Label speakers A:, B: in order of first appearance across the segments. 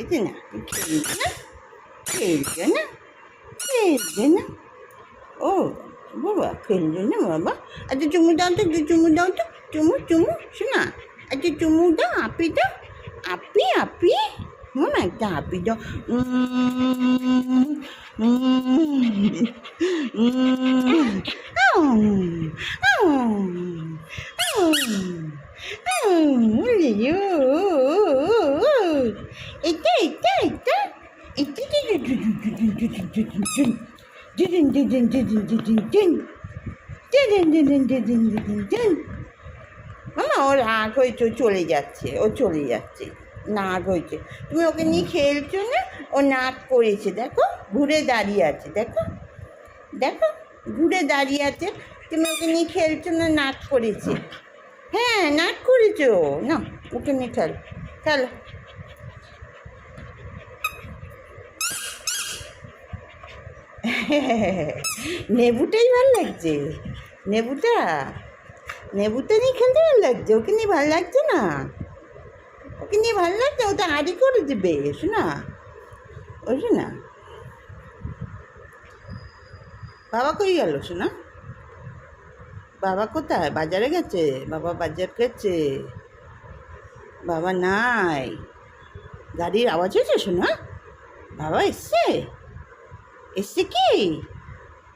A: খেলবে না খেলবে না খেলবে না খেলবে না। ও বাবা খেলবে না বাবা। আচ্ছা চুমু দাও তো, চুমু দাও তো, চুমু চুমু শোনা। আচ্ছা চুমু দাও, আপি দাও, আপি আপি না একটা আপি দাও। এটা এটা এটা মামা ও রাগ হয়েছে, ও চলে যাচ্ছে, ও চলে যাচ্ছে, নাক হয়েছে। তুমি ওকে নিয়ে খেলছো না, ও নাক করেছে, দেখো ঘুরে দাঁড়িয়ে আছে, দেখো দেখো ঘুরে দাঁড়িয়ে আছে। তুমি ওকে নিয়ে খেলছো না, নাক করেছে। হ্যাঁ নাক করেছো, না ওকে নিয়ে খেলো খেলো। নেবুটাই ভালো লাগছে, নেবুটা নেবুটা নিয়ে খেলতে ভালো লাগছে, ওকে নিয়ে ভালো লাগছে না, ওকে নিয়ে ভালো লাগছে। ও তো আড়ি করে দেবে শোনা, ওই শোনা। বাবা কই গেল শোনা? বাবা কোথায়? বাজারে গেছে, বাবা বাজার গেছে, বাবা নাই। গাড়ির আওয়াজ হয়েছে শোনা? বাবা এসছে, এসছে কি?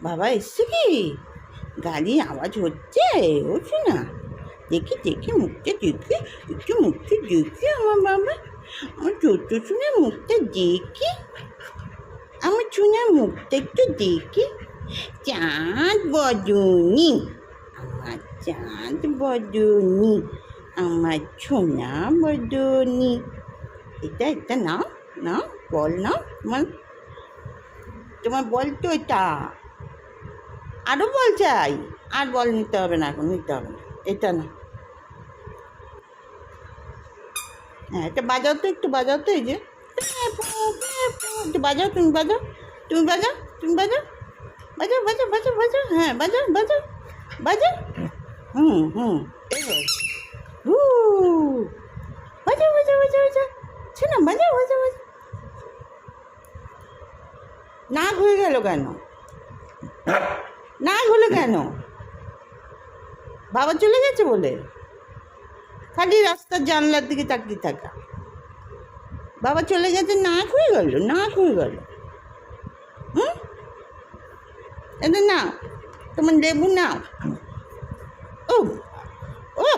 A: বাবা এসছে কি? গাড়ির আওয়াজ হচ্ছে, ও শোনা। দেখি দেখি মুখটা দেখি, একটু মুখটা দেখি আমার বাবা, আমার ছোট্ট শোনার মুখটা দেখি, আমার শোনার মুখটা একটু দেখি। চাঁদ বদনি, আমার চাঁদ বদনি, আমার সোনা বদনি। এটা এটা নাও নাও, বল নাও, তোমার তোমার বল তো এটা। আরও বল চাই, আর বল নিতে হবে না, এখন নিতে হবে না, এটা না। হ্যাঁ এটা বাজাও তো, একটু বাজাও তো, এই যে একটু বাজাও, তুমি বাজাও, তুমি বাজাও, তুমি বাজাও, বাজাও বাজাও বাজাও বাজাও, হ্যাঁ বাজাও বাজাও বাজাও। এবার বাজাও বাজাও বাজাও বাজাও, শোনা বাজাও বাজাও বাজাও। নাক হয়ে গেল কেন? নাক হলো কেন? বাবা চলে গেছে বলে খালি রাস্তার জানলার দিকে তাকিয়ে থাকা। বাবা চলে গেছে, নাক হয়ে গেল, নাক হয়ে গেল। এটা নাও, তোমার লেবু নাও। ও ও